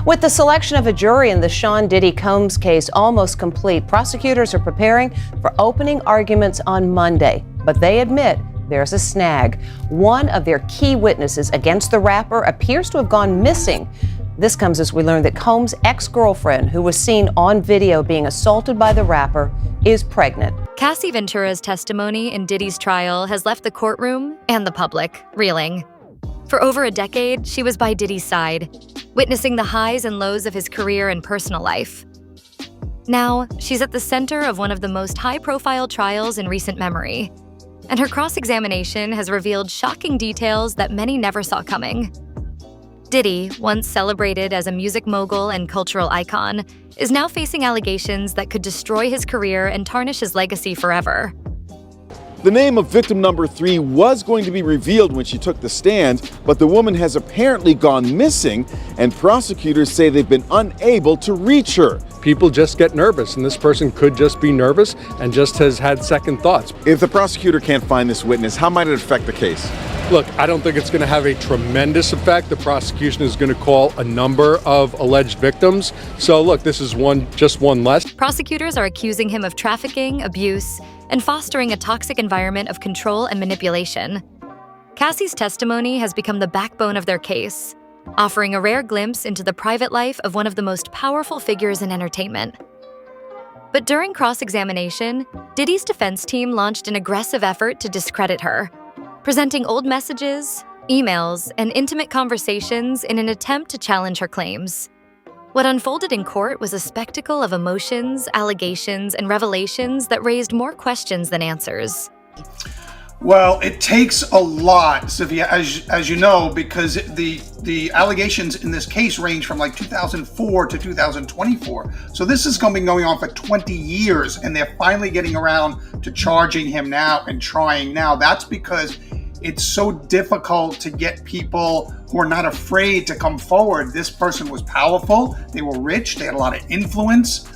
With the selection of a jury in the Diddy Combs case almost complete, prosecutors are preparing for opening arguments on Monday. But they admit there's a snag. One of their key witnesses against the rapper appears to have gone missing. This comes as we learn that Combs' ex-girlfriend, who was seen on video being assaulted by the rapper, is pregnant. Cassie Ventura's testimony in Diddy's trial has left the courtroom and the public reeling. For over a decade, she was by Diddy's side, witnessing the highs and lows of his career and personal life. Now, she's at the center of one of the most high-profile trials in recent memory, and her cross-examination has revealed shocking details that many never saw coming. Diddy, once celebrated as a music mogul and cultural icon, is now facing allegations that could destroy his career and tarnish his legacy forever. The name of victim number 3 was going to be revealed when she took the stand, but the woman has apparently gone missing, and prosecutors say they've been unable to reach her. People just get nervous, and this person could just be nervous and just has had second thoughts. If the prosecutor can't find this witness, how might it affect the case? Look, I don't think it's going to have a tremendous effect. The prosecution is going to call a number of alleged victims. So look, this is just one less. Prosecutors are accusing him of trafficking, abuse, and fostering a toxic environment of control and manipulation. Cassie's testimony has become the backbone of their case, offering a rare glimpse into the private life of one of the most powerful figures in entertainment. But during cross-examination, Diddy's defense team launched an aggressive effort to discredit her, presenting old messages, emails, and intimate conversations in an attempt to challenge her claims. What unfolded in court was a spectacle of emotions, allegations, and revelations that raised more questions than answers. Well, it takes a lot, Sophia, as you know, because the allegations in this case range from like 2004 to 2024. So this has been going on for 20 years, and they're finally getting around to charging him now and trying now. That's because it's so difficult to get people who are not afraid to come forward. This person was powerful, they were rich, they had a lot of influence,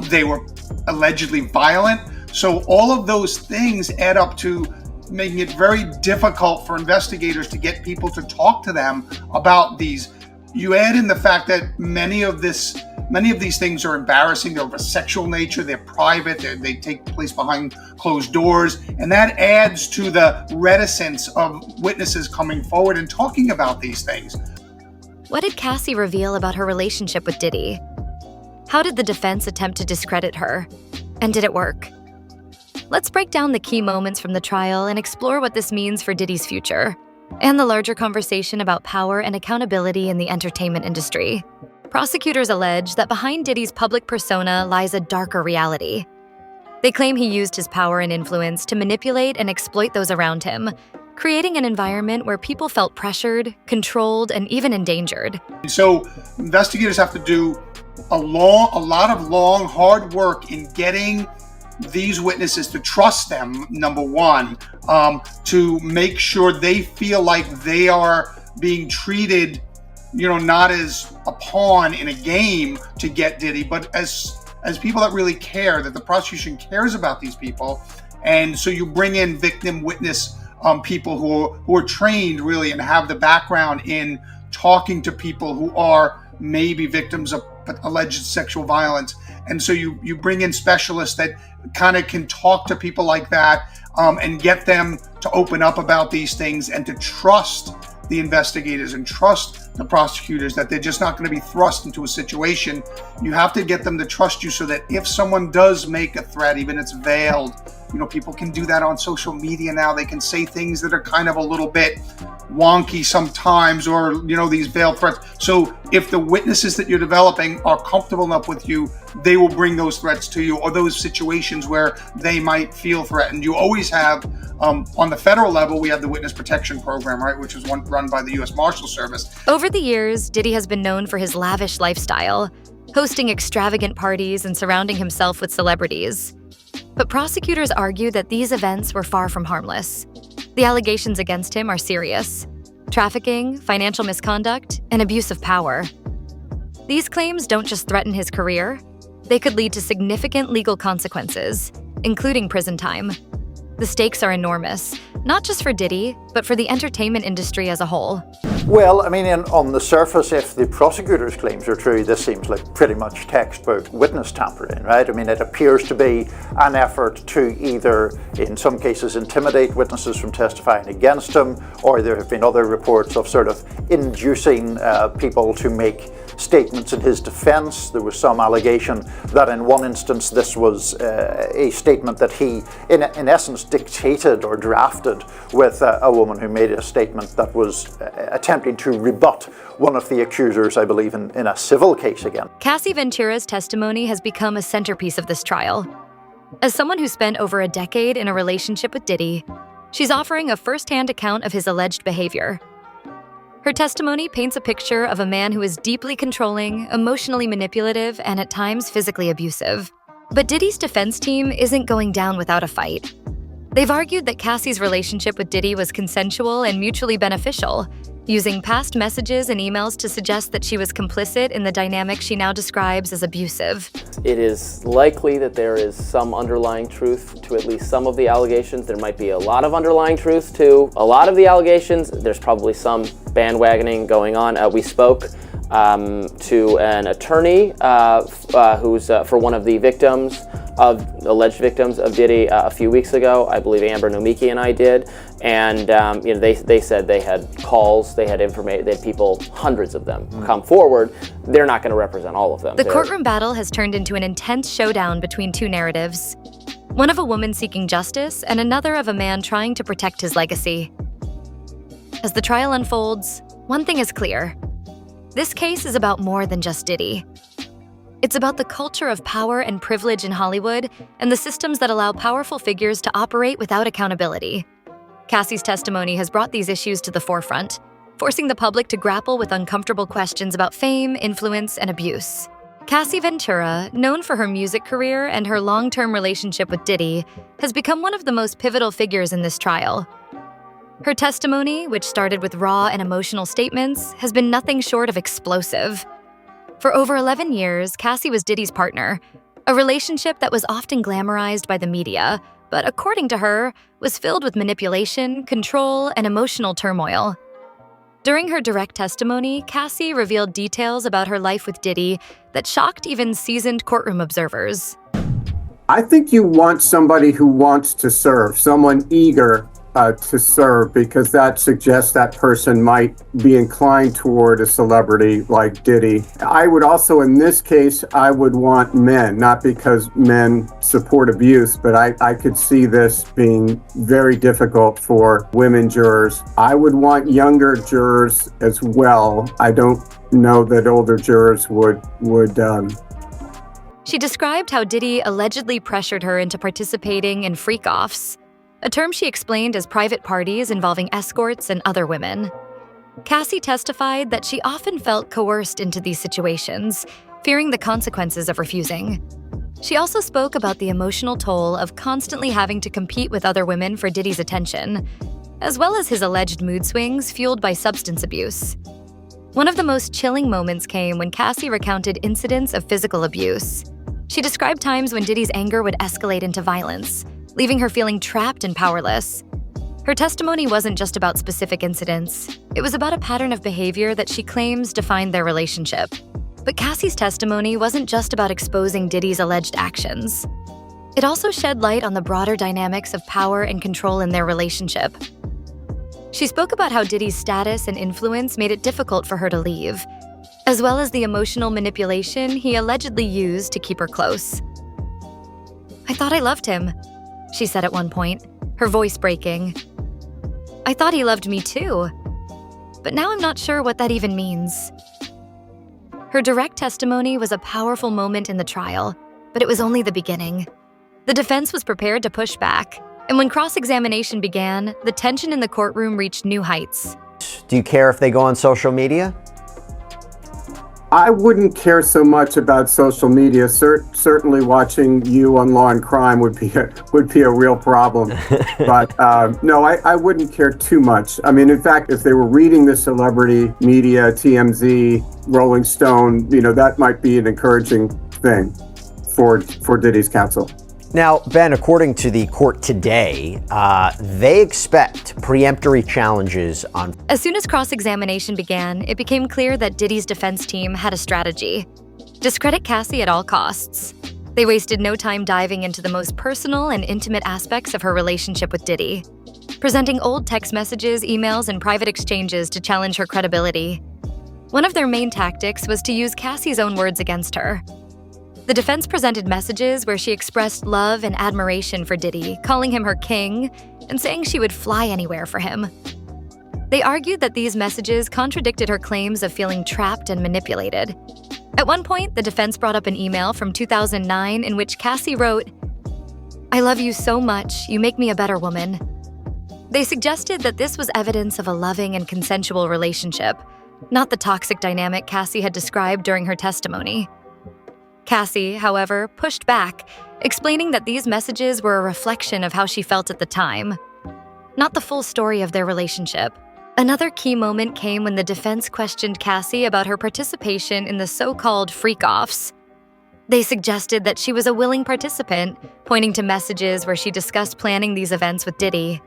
they were allegedly violent. So all of those things add up to making it very difficult for investigators to get people to talk to them about these. You add in the fact that many of these things are embarrassing. They're of a sexual nature. They're private. They take place behind closed doors. And that adds to the reticence of witnesses coming forward and talking about these things. What did Cassie reveal about her relationship with Diddy? How did the defense attempt to discredit her? And did it work? Let's break down the key moments from the trial and explore what this means for Diddy's future, and the larger conversation about power and accountability in the entertainment industry. Prosecutors allege that behind Diddy's public persona lies a darker reality. They claim he used his power and influence to manipulate and exploit those around him, creating an environment where people felt pressured, controlled, and even endangered. So investigators have to do a lot of long, hard work in getting these witnesses to trust them, number one, to make sure they feel like they are being treated, not as a pawn in a game to get Diddy, but as people that really care, that the prosecution cares about these people. And so you bring in victim witness people who are trained really and have the background in talking to people who are maybe victims of alleged sexual violence. And so you bring in specialists that kind of can talk to people like that and get them to open up about these things and to trust the investigators and trust the prosecutors, that they're just not going to be thrust into a situation. You have to get them to trust you so that if someone does make a threat, even if it's veiled, people can do that on social media now. They can say things that are kind of a little bit wonky sometimes, or these veiled threats. So if the witnesses that you're developing are comfortable enough with you, they will bring those threats to you, or those situations where they might feel threatened. You always have on the federal level, we have the Witness Protection Program, right, which is run by the U.S. Marshal Service. Over the years, Diddy has been known for his lavish lifestyle, hosting extravagant parties and surrounding himself with celebrities. But prosecutors argue that these events were far from harmless. The allegations against him are serious: trafficking, financial misconduct, and abuse of power. These claims don't just threaten his career, they could lead to significant legal consequences, including prison time. The stakes are enormous, not just for Diddy, but for the entertainment industry as a whole. Well, I mean, on the surface, if the prosecutor's claims are true, this seems like pretty much textbook witness tampering, right? I mean, it appears to be an effort to either, in some cases, intimidate witnesses from testifying against him, or there have been other reports of sort of inducing people to make statements in his defense. There was some allegation that in one instance this was a statement that he, in essence, dictated or drafted with a woman who made a statement that was attempting to rebut one of the accusers, I believe, in a civil case again. Cassie Ventura's testimony has become a centerpiece of this trial. As someone who spent over a decade in a relationship with Diddy, she's offering a first-hand account of his alleged behavior. Her testimony paints a picture of a man who is deeply controlling, emotionally manipulative, and at times physically abusive. But Diddy's defense team isn't going down without a fight. They've argued that Cassie's relationship with Diddy was consensual and mutually beneficial, using past messages and emails to suggest that she was complicit in the dynamic she now describes as abusive. It is likely that there is some underlying truth to at least some of the allegations. There might be a lot of underlying truth to a lot of the allegations. There's probably some bandwagoning going on. We spoke to an attorney who's for one of the alleged victims of Diddy a few weeks ago. I believe Amber Nomiki and I did, and they said they had calls, they had information, they had people, hundreds of them, come forward. They're not going to represent all of them. The courtroom battle has turned into an intense showdown between two narratives. One of a woman seeking justice and another of a man trying to protect his legacy. As the trial unfolds, one thing is clear. This case is about more than just Diddy. It's about the culture of power and privilege in Hollywood and the systems that allow powerful figures to operate without accountability. Cassie's testimony has brought these issues to the forefront, forcing the public to grapple with uncomfortable questions about fame, influence, and abuse. Cassie Ventura, known for her music career and her long-term relationship with Diddy, has become one of the most pivotal figures in this trial. Her testimony, which started with raw and emotional statements, has been nothing short of explosive. For over 11 years, Cassie was Diddy's partner, a relationship that was often glamorized by the media, but according to her, was filled with manipulation, control, and emotional turmoil. During her direct testimony, Cassie revealed details about her life with Diddy that shocked even seasoned courtroom observers. I think you want somebody who wants to serve, someone eager to serve, because that suggests that person might be inclined toward a celebrity like Diddy. I would also, in this case, I would want men, not because men support abuse, but I could see this being very difficult for women jurors. I would want younger jurors as well. I don't know that older jurors would. She described how Diddy allegedly pressured her into participating in freak-offs, a term she explained as private parties involving escorts and other women. Cassie testified that she often felt coerced into these situations, fearing the consequences of refusing. She also spoke about the emotional toll of constantly having to compete with other women for Diddy's attention, as well as his alleged mood swings fueled by substance abuse. One of the most chilling moments came when Cassie recounted incidents of physical abuse. She described times when Diddy's anger would escalate into violence, leaving her feeling trapped and powerless. Her testimony wasn't just about specific incidents. It was about a pattern of behavior that she claims defined their relationship. But Cassie's testimony wasn't just about exposing Diddy's alleged actions. It also shed light on the broader dynamics of power and control in their relationship. She spoke about how Diddy's status and influence made it difficult for her to leave, as well as the emotional manipulation he allegedly used to keep her close. "I thought I loved him," she said at one point, her voice breaking. "I thought he loved me too, but now I'm not sure what that even means." Her direct testimony was a powerful moment in the trial, but it was only the beginning. The defense was prepared to push back, and when cross-examination began, the tension in the courtroom reached new heights. Do you care if they go on social media? I wouldn't care so much about social media. Certainly watching you on Law and Crime would be a real problem. But no, I wouldn't care too much. I mean, in fact, if they were reading the celebrity media, TMZ, Rolling Stone, that might be an encouraging thing for Diddy's counsel. Now, Ben, according to the court today, they expect preemptory challenges on. As soon as cross-examination began, it became clear that Diddy's defense team had a strategy: discredit Cassie at all costs. They wasted no time diving into the most personal and intimate aspects of her relationship with Diddy, presenting old text messages, emails, and private exchanges to challenge her credibility. One of their main tactics was to use Cassie's own words against her. The defense presented messages where she expressed love and admiration for Diddy, calling him her king, and saying she would fly anywhere for him. They argued that these messages contradicted her claims of feeling trapped and manipulated. At one point, the defense brought up an email from 2009 in which Cassie wrote, "I love you so much, you make me a better woman." They suggested that this was evidence of a loving and consensual relationship, not the toxic dynamic Cassie had described during her testimony. Cassie, however, pushed back, explaining that these messages were a reflection of how she felt at the time, not the full story of their relationship. Another key moment came when the defense questioned Cassie about her participation in the so-called freak-offs. They suggested that she was a willing participant, pointing to messages where she discussed planning these events with Diddy.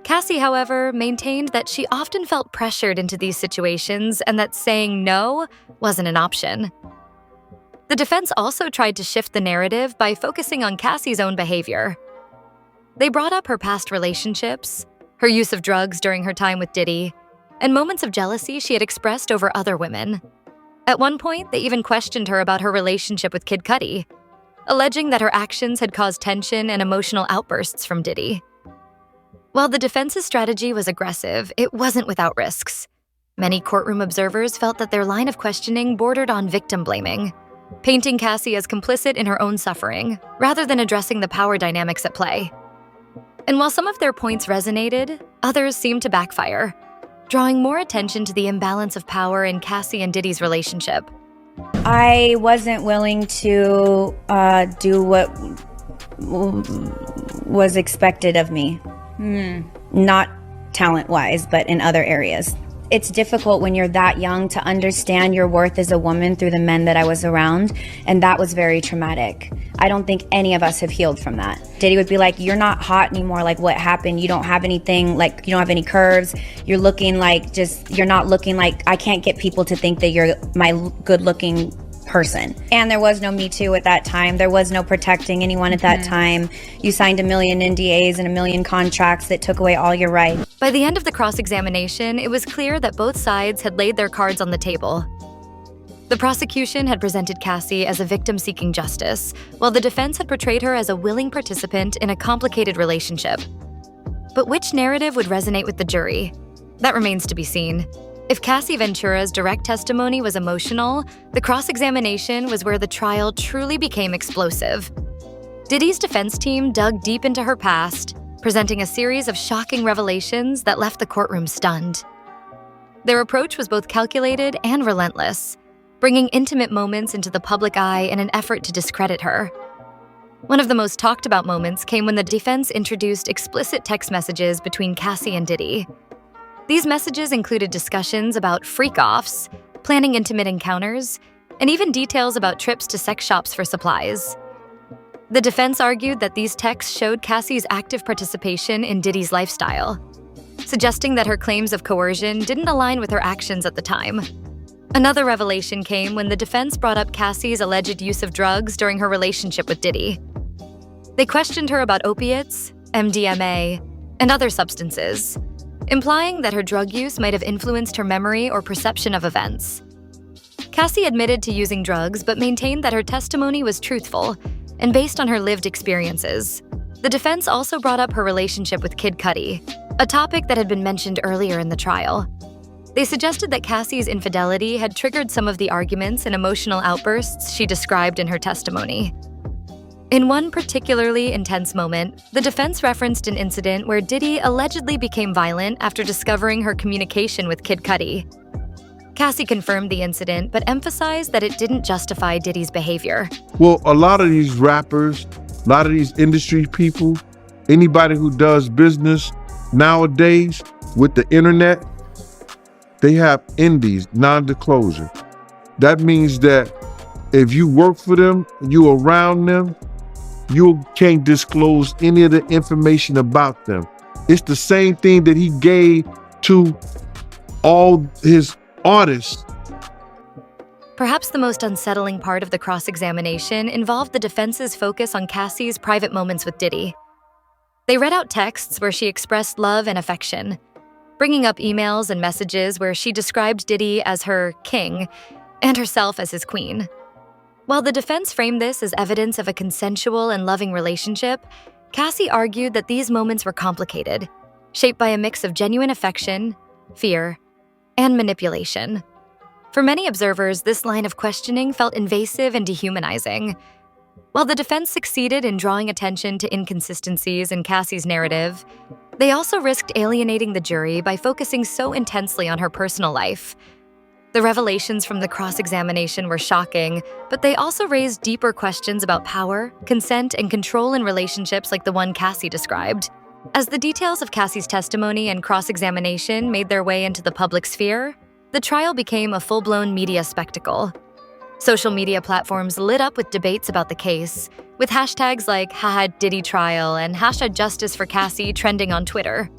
Cassie, however, maintained that she often felt pressured into these situations and that saying no wasn't an option. The defense also tried to shift the narrative by focusing on Cassie's own behavior. They brought up her past relationships, her use of drugs during her time with Diddy, and moments of jealousy she had expressed over other women. At one point, they even questioned her about her relationship with Kid Cudi, alleging that her actions had caused tension and emotional outbursts from Diddy. While the defense's strategy was aggressive, it wasn't without risks. Many courtroom observers felt that their line of questioning bordered on victim blaming, painting Cassie as complicit in her own suffering, rather than addressing the power dynamics at play. And while some of their points resonated, others seemed to backfire, drawing more attention to the imbalance of power in Cassie and Diddy's relationship. I wasn't willing to do what was expected of me. Not talent-wise, but in other areas. It's difficult when you're that young to understand your worth as a woman through the men that I was around, and that was very traumatic. I don't think any of us have healed from that. Diddy would be like, "You're not hot anymore, like what happened? You don't have anything, like you don't have any curves. You're looking like you're not looking like, I can't get people to think that you're my good-looking person." And there was no Me Too at that time. There was no protecting anyone at that time. You signed a million NDAs and a million contracts that took away all your rights. By the end of the cross-examination, it was clear that both sides had laid their cards on the table. The prosecution had presented Cassie as a victim seeking justice, while the defense had portrayed her as a willing participant in a complicated relationship. But which narrative would resonate with the jury? That remains to be seen. If Cassie Ventura's direct testimony was emotional, the cross-examination was where the trial truly became explosive. Diddy's defense team dug deep into her past, presenting a series of shocking revelations that left the courtroom stunned. Their approach was both calculated and relentless, bringing intimate moments into the public eye in an effort to discredit her. One of the most talked about moments came when the defense introduced explicit text messages between Cassie and Diddy. These messages included discussions about freak-offs, planning intimate encounters, and even details about trips to sex shops for supplies. The defense argued that these texts showed Cassie's active participation in Diddy's lifestyle, suggesting that her claims of coercion didn't align with her actions at the time. Another revelation came when the defense brought up Cassie's alleged use of drugs during her relationship with Diddy. They questioned her about opiates, MDMA, and other substances, implying that her drug use might have influenced her memory or perception of events. Cassie admitted to using drugs but maintained that her testimony was truthful and based on her lived experiences. The defense also brought up her relationship with Kid Cudi, a topic that had been mentioned earlier in the trial. They suggested that Cassie's infidelity had triggered some of the arguments and emotional outbursts she described in her testimony. In one particularly intense moment, the defense referenced an incident where Diddy allegedly became violent after discovering her communication with Kid Cudi. Cassie confirmed the incident, but emphasized that it didn't justify Diddy's behavior. Well, a lot of these rappers, a lot of these industry people, anybody who does business nowadays with the internet, they have NDAs, non-disclosure. That means that if you work for them, you around them, you can't disclose any of the information about them. It's the same thing that he gave to all his artists. Perhaps the most unsettling part of the cross-examination involved the defense's focus on Cassie's private moments with Diddy. They read out texts where she expressed love and affection, bringing up emails and messages where she described Diddy as her king and herself as his queen. While the defense framed this as evidence of a consensual and loving relationship, Cassie argued that these moments were complicated, shaped by a mix of genuine affection, fear, and manipulation. For many observers, this line of questioning felt invasive and dehumanizing. While the defense succeeded in drawing attention to inconsistencies in Cassie's narrative, they also risked alienating the jury by focusing so intensely on her personal life. The revelations from the cross-examination were shocking, but they also raised deeper questions about power, consent, and control in relationships like the one Cassie described. As the details of Cassie's testimony and cross-examination made their way into the public sphere, the trial became a full-blown media spectacle. Social media platforms lit up with debates about the case, with hashtags like #DiddyTrial and #Justice for Cassie trending on Twitter.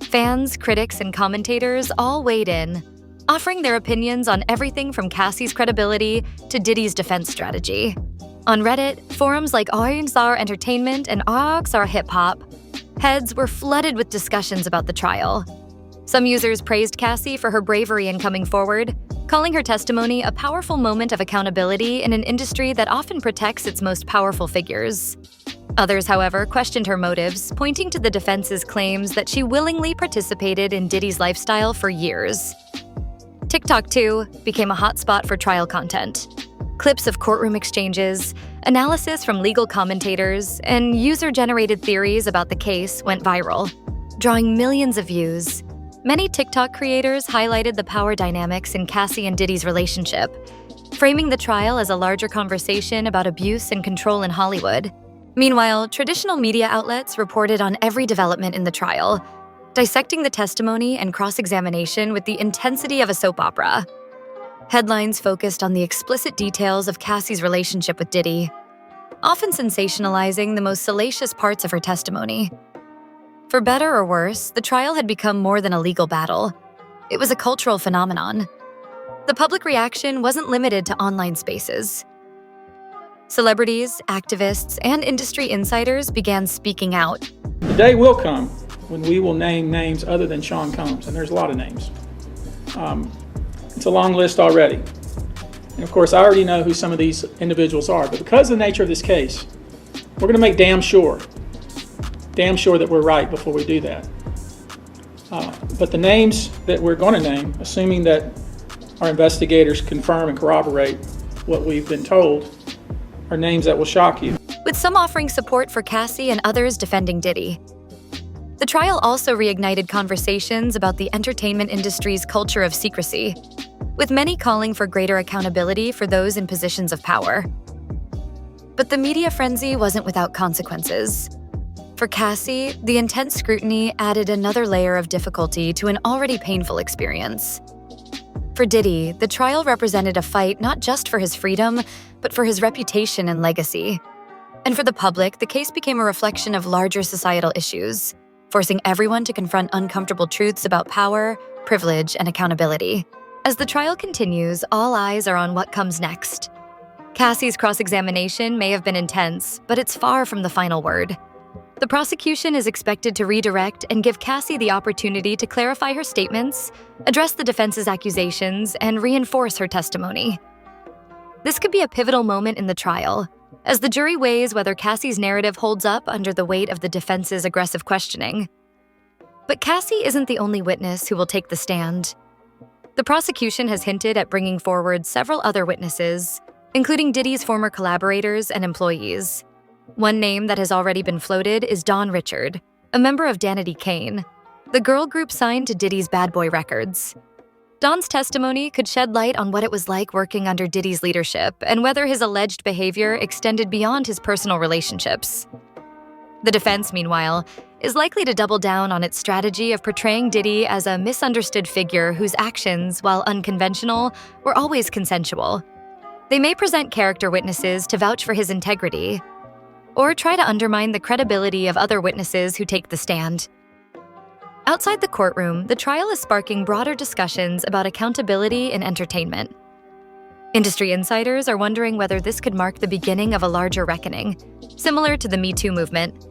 Fans, critics, and commentators all weighed in, offering their opinions on everything from Cassie's credibility to Diddy's defense strategy. On Reddit, forums like R&R Entertainment and R&R Hip Hop, heads were flooded with discussions about the trial. Some users praised Cassie for her bravery in coming forward, calling her testimony a powerful moment of accountability in an industry that often protects its most powerful figures. Others, however, questioned her motives, pointing to the defense's claims that she willingly participated in Diddy's lifestyle for years. TikTok, too, became a hotspot for trial content. Clips of courtroom exchanges, analysis from legal commentators, and user-generated theories about the case went viral, drawing millions of views. Many TikTok creators highlighted the power dynamics in Cassie and Diddy's relationship, framing the trial as a larger conversation about abuse and control in Hollywood. Meanwhile, traditional media outlets reported on every development in the trial, dissecting the testimony and cross-examination with the intensity of a soap opera. Headlines focused on the explicit details of Cassie's relationship with Diddy, often sensationalizing the most salacious parts of her testimony. For better or worse, the trial had become more than a legal battle. It was a cultural phenomenon. The public reaction wasn't limited to online spaces. Celebrities, activists, and industry insiders began speaking out. The day will come when we will name names other than Sean Combs, and there's a lot of names. It's a long list already. And of course, I already know who some of these individuals are, but because of the nature of this case, we're going to make damn sure that we're right before we do that. But the names that we're going to name, assuming that our investigators confirm and corroborate what we've been told, are names that will shock you. With some offering support for Cassie and others defending Diddy. The trial also reignited conversations about the entertainment industry's culture of secrecy, with many calling for greater accountability for those in positions of power. But the media frenzy wasn't without consequences. For Cassie, the intense scrutiny added another layer of difficulty to an already painful experience. For Diddy, the trial represented a fight not just for his freedom, but for his reputation and legacy. And for the public, the case became a reflection of larger societal issues, forcing everyone to confront uncomfortable truths about power, privilege, and accountability. As the trial continues, all eyes are on what comes next. Cassie's cross-examination may have been intense, but it's far from the final word. The prosecution is expected to redirect and give Cassie the opportunity to clarify her statements, address the defense's accusations, and reinforce her testimony. This could be a pivotal moment in the trial, as the jury weighs whether Cassie's narrative holds up under the weight of the defense's aggressive questioning. But Cassie isn't the only witness who will take the stand. The prosecution has hinted at bringing forward several other witnesses, including Diddy's former collaborators and employees. One name that has already been floated is Dawn Richard, a member of Danity Kane, the girl group signed to Diddy's Bad Boy Records. Dawn's testimony could shed light on what it was like working under Diddy's leadership and whether his alleged behavior extended beyond his personal relationships. The defense, meanwhile, is likely to double down on its strategy of portraying Diddy as a misunderstood figure whose actions, while unconventional, were always consensual. They may present character witnesses to vouch for his integrity, or try to undermine the credibility of other witnesses who take the stand. Outside the courtroom, the trial is sparking broader discussions about accountability in entertainment. Industry insiders are wondering whether this could mark the beginning of a larger reckoning, similar to the Me Too movement.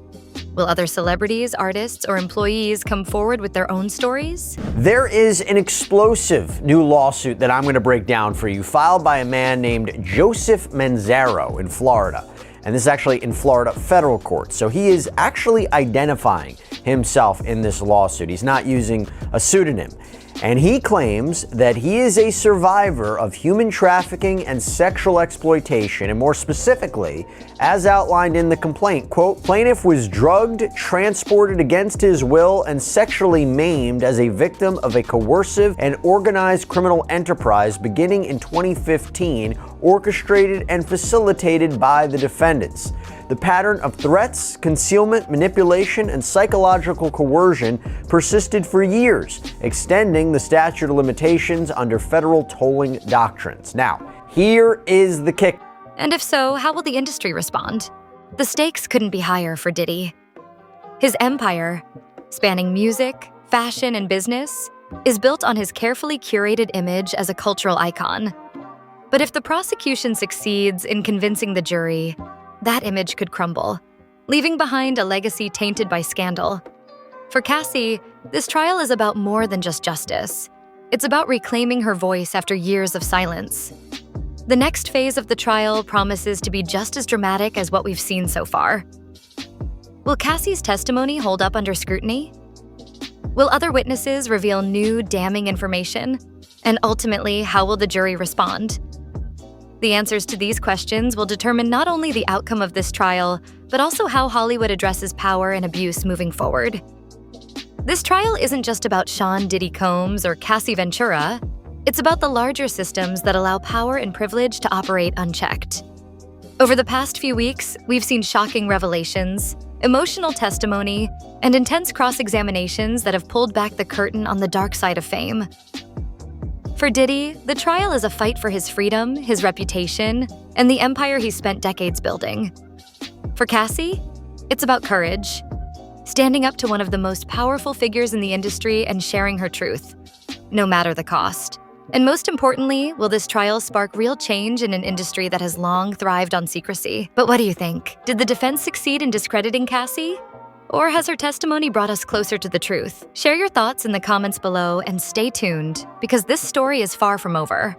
Will other celebrities, artists, or employees come forward with their own stories? There is an explosive new lawsuit that I'm going to break down for you, filed by a man named Joseph Manzaro in Florida. And this is actually in Florida federal court. So he is actually identifying himself in this lawsuit. He's not using a pseudonym. And he claims that he is a survivor of human trafficking and sexual exploitation, and more specifically, as outlined in the complaint, quote, plaintiff was drugged, transported against his will, and sexually maimed as a victim of a coercive and organized criminal enterprise beginning in 2015, orchestrated and facilitated by the defendants. The pattern of threats, concealment, manipulation, and psychological coercion persisted for years, extending the statute of limitations under federal tolling doctrines. Now, here is the kick. And if so, how will the industry respond? The stakes couldn't be higher for Diddy. His empire, spanning music, fashion, and business, is built on his carefully curated image as a cultural icon. But if the prosecution succeeds in convincing the jury, that image could crumble, leaving behind a legacy tainted by scandal. For Cassie, this trial is about more than just justice. It's about reclaiming her voice after years of silence. The next phase of the trial promises to be just as dramatic as what we've seen so far. Will Cassie's testimony hold up under scrutiny? Will other witnesses reveal new, damning information? And ultimately, how will the jury respond? The answers to these questions will determine not only the outcome of this trial, but also how Hollywood addresses power and abuse moving forward. This trial isn't just about Sean Diddy Combs or Cassie Ventura. It's about the larger systems that allow power and privilege to operate unchecked. Over the past few weeks, we've seen shocking revelations, emotional testimony, and intense cross-examinations that have pulled back the curtain on the dark side of fame. For Diddy, the trial is a fight for his freedom, his reputation, and the empire he spent decades building. For Cassie, it's about courage, standing up to one of the most powerful figures in the industry and sharing her truth, no matter the cost. And most importantly, will this trial spark real change in an industry that has long thrived on secrecy? But what do you think? Did the defense succeed in discrediting Cassie? Or has her testimony brought us closer to the truth? Share your thoughts in the comments below and stay tuned, because this story is far from over.